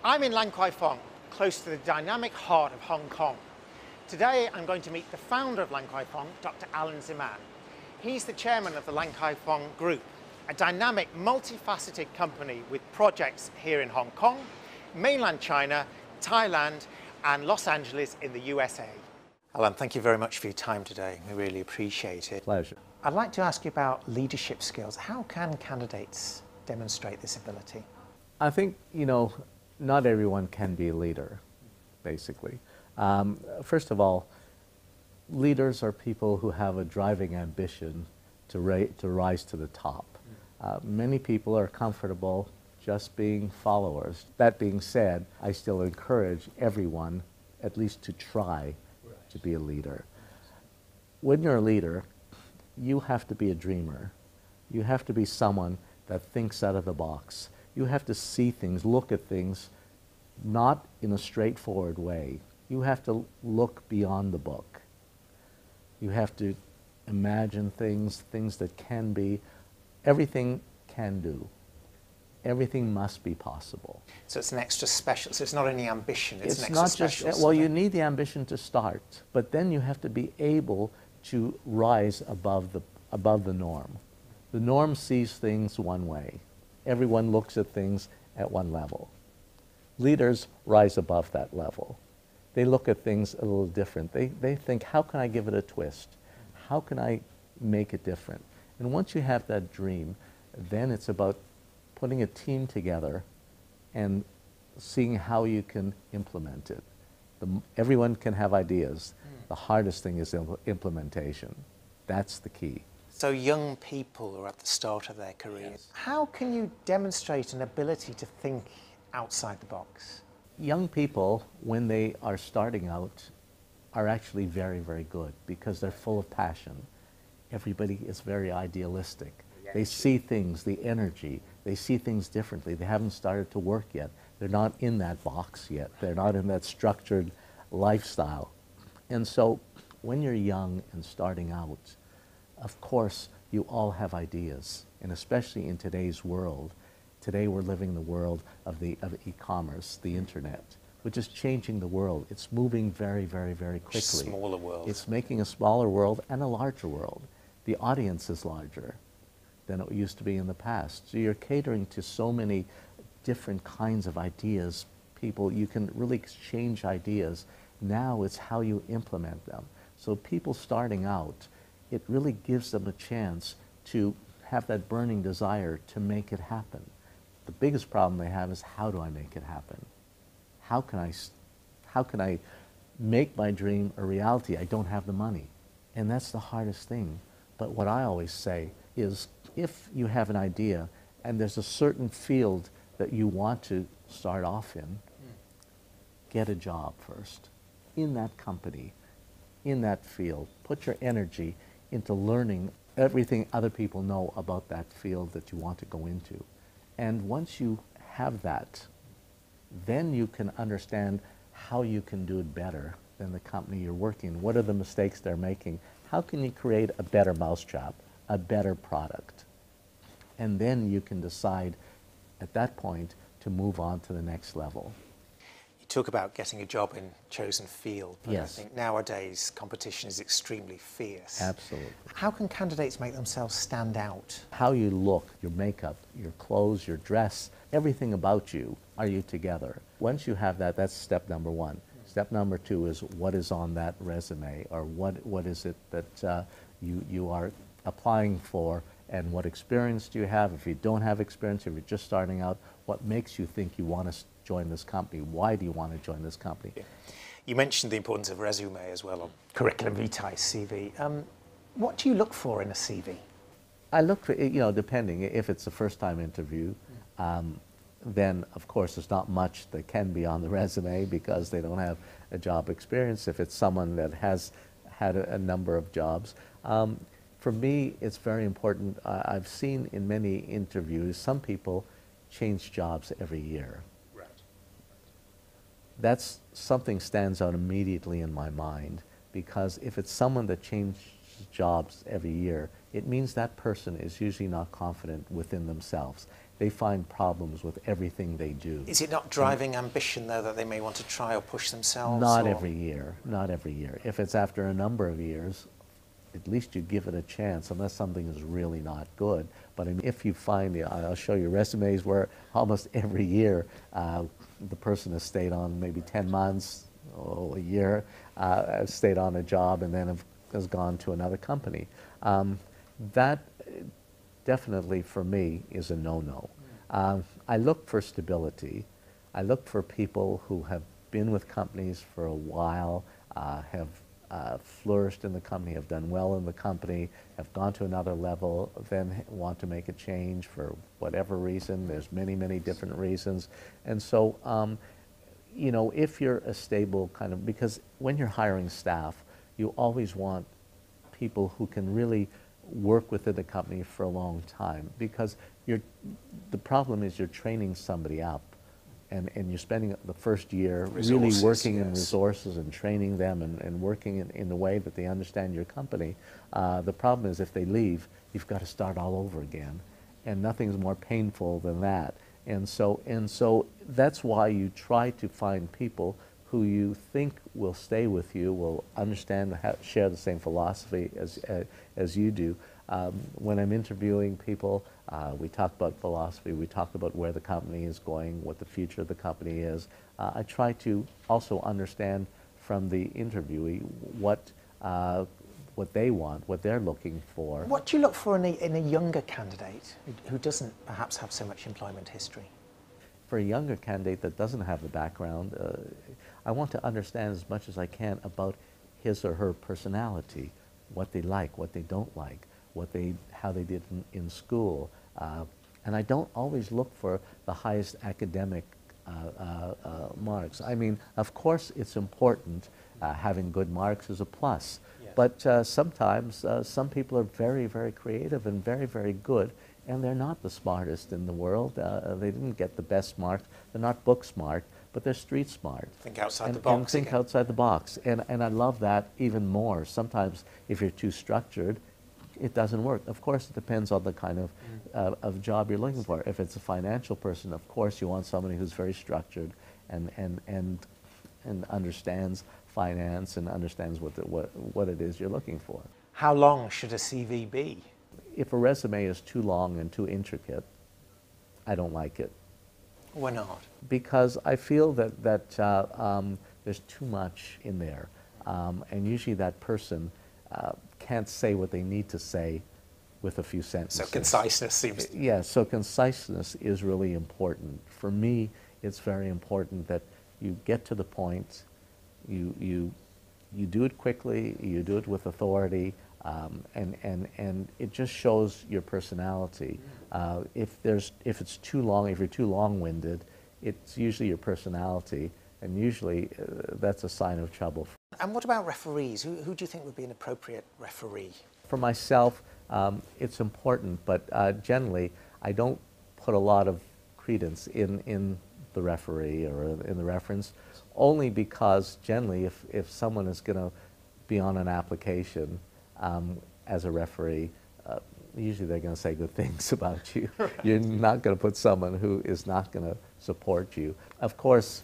I'm in Lan Kwai Fong, close to the dynamic heart of Hong Kong. Today I'm going to meet the founder of Lan Kwai Fong, Dr. Alan Zeman. He's the chairman of the Lan Kwai Fong Group, a dynamic, multifaceted company with projects here in Hong Kong, mainland China, Thailand, and Los Angeles in the USA. Alan, thank you very much for your time today. We really appreciate it. Pleasure. I'd like to ask you about leadership skills. How can candidates demonstrate this ability? I think, not everyone can be a leader, basically. First of all, leaders are people who have a driving ambition to rise to the top. Many people are comfortable just being followers. That being said, I still encourage everyone at least to try to be a leader. When you're a leader, you have to be a dreamer. You have to be someone that thinks out of the box. You have to see things, look at things, not in a straightforward way. You have to look beyond the book. You have to imagine things that can be. Everything can do. Everything must be possible. So it's an extra special, so it's not any ambition, it's an extra not special. just, well, you need the ambition to start, but then you have to be able to rise above the norm. The norm sees things one way. Everyone looks at things at one level. Leaders rise above that level. They look at things a little different. They think, how can I give it a twist? How can I make it different? And once you have that dream, then it's about putting a team together and seeing how you can implement it. Everyone can have ideas. The hardest thing is implementation. That's the key. So young people are at the start of their careers. Yes. How can you demonstrate an ability to think outside the box? Young people, when they are starting out, are actually very, very good because they're full of passion. Everybody is very idealistic. They see things, the energy, they see things differently. They haven't started to work yet. They're not in that box yet. They're not in that structured lifestyle. And so when you're young and starting out, of course, you all have ideas, and especially in today's world. Today we're living the world of e-commerce, the internet, which is changing the world. It's moving very, very, very quickly. Smaller world. It's making a smaller world and a larger world. The audience is larger than it used to be in the past. So you're catering to so many different kinds of ideas. People, you can really exchange ideas. Now it's how you implement them. So people starting out, it really gives them a chance to have that burning desire to make it happen. The biggest problem they have is, how do I make it happen? How can I make my dream a reality? I don't have the money. And that's the hardest thing. But what I always say is, if you have an idea and there's a certain field that you want to start off in, get a job first in that company, in that field. Put your energy into learning everything other people know about that field that you want to go into. And once you have that, then you can understand how you can do it better than the company you're working. What are the mistakes they're making? How can you create a better mousetrap, a better product? And then you can decide at that point to move on to the next level. You talk about getting a job in chosen field, but yes. I think nowadays competition is extremely fierce. Absolutely. How can candidates make themselves stand out? How you look, your makeup, your clothes, your dress, everything about you, are you together? Once you have that, that's step number one. Step number two is, what is on that resume, or what is it that you are applying for, and what experience do you have? If you don't have experience, if you're just starting out, what makes you think you want to join this company? Why do you want to join this company? Yeah. You mentioned the importance of resume as well, on curriculum vitae, CV. What do you look for in a CV? I look for, depending, if it's a first-time interview, then of course there's not much that can be on the resume because they don't have a job experience. If it's someone that has had a number of jobs. For me, it's very important. I've seen in many interviews, some people change jobs every year. Right. That's something stands out immediately in my mind, because if it's someone that changes jobs every year, it means that person is usually not confident within themselves. they find problems with everything they do. Is it not driving ambition, though, that they may want to try or push themselves? Not or? every year, not every year. If it's after a number of years, at least you give it a chance, unless something is really not good. But if you find, I'll show you resumes where almost every year the person has stayed on maybe 10 months or a year, stayed on a job and then has gone to another company. That definitely for me is a no-no. I look for stability. I look for people who have been with companies for a while, have flourished in the company, have done well in the company, have gone to another level, then want to make a change for whatever reason. There's many, many different reasons. And so, you know, if you're a stable kind of, because when you're hiring staff, you always want people who can really work within the company for a long time, because the problem is you're training somebody up and you're spending the first year really working in resources and training them and working in the way that they understand your company. The problem is if they leave, you've got to start all over again, and nothing's more painful than that. And so that's why you try to find people who you think will stay with you, will understand, share the same philosophy as you do. When I'm interviewing people, we talk about philosophy, we talk about where the company is going, what the future of the company is. I try to also understand from the interviewee what they want, what they're looking for. What do you look for in a younger candidate who doesn't perhaps have so much employment history? For a younger candidate that doesn't have the background, I want to understand as much as I can about his or her personality, what they like, what they don't like, how they did in school. And I don't always look for the highest academic marks. I mean, of course it's important, having good marks is a plus, yes. But sometimes some people are very, very creative and very, very good, and they're not the smartest in the world. They didn't get the best marks. They're not book smart, but they're street smart. Think outside the box. And think outside the box. And I love that even more. Sometimes if you're too structured, it doesn't work. Of course, it depends on the kind of job you're looking for. If it's a financial person, of course, you want somebody who's very structured and understands finance and understands what it is you're looking for. How long should a CV be? If a resume is too long and too intricate, I don't like it. Why not? Because I feel that there's too much in there, and usually that person can't say what they need to say with a few sentences. So conciseness seems... Yeah, so conciseness is really important. For me, it's very important that you get to the point, you do it quickly, you do it with authority, and it just shows your personality. If it's too long, if you're too long-winded, it's usually your personality, and usually that's a sign of trouble. And what about referees? Who do you think would be an appropriate referee? For myself, it's important, but generally I don't put a lot of credence in the referee or in the reference, only because generally if someone is going to be on an application as a referee, usually they're going to say good things about you. Right. You're not going to put someone who is not going to support you. Of course,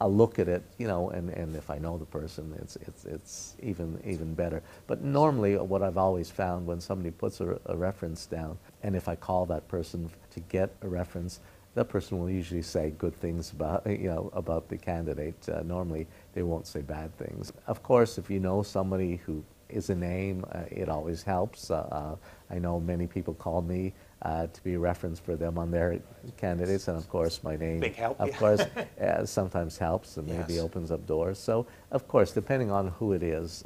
I'll look at it, you know, and if I know the person, it's even better. But normally, what I've always found when somebody puts a reference down, and if I call that person to get a reference, that person will usually say good things about about the candidate. Normally, they won't say bad things. Of course, if you know somebody who is a name, it always helps. I know many people call me to be a reference for them on their candidates, and of course my name, big help, of course, sometimes helps and maybe opens up doors. So, of course, depending on who it is,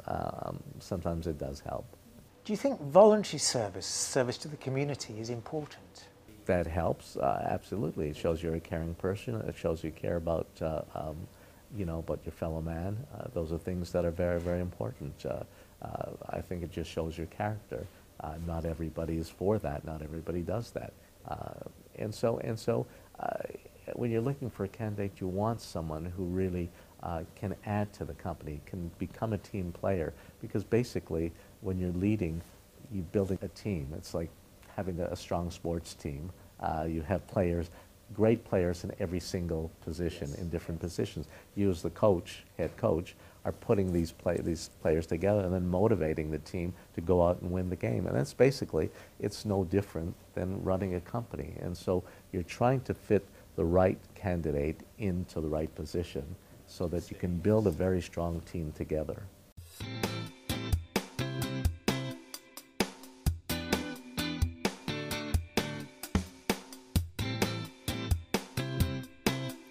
sometimes it does help. Do you think voluntary service to the community is important? That helps, absolutely. It shows you're a caring person. It shows you care about, about your fellow man. Those are things that are very, very important. I think it just shows your character. Not everybody is for that. Not everybody does that. And so, when you're looking for a candidate, you want someone who really can add to the company, can become a team player. Because basically, when you're leading, you're building a team. It's like having a strong sports team. You have players, great players in every single position, in different positions. You as the coach, head coach, are putting these players together and then motivating the team to go out and win the game. And that's basically, it's no different than running a company. And so you're trying to fit the right candidate into the right position so that you can build a very strong team together.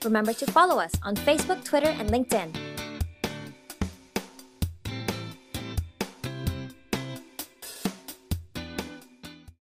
Remember to follow us on Facebook, Twitter, and LinkedIn.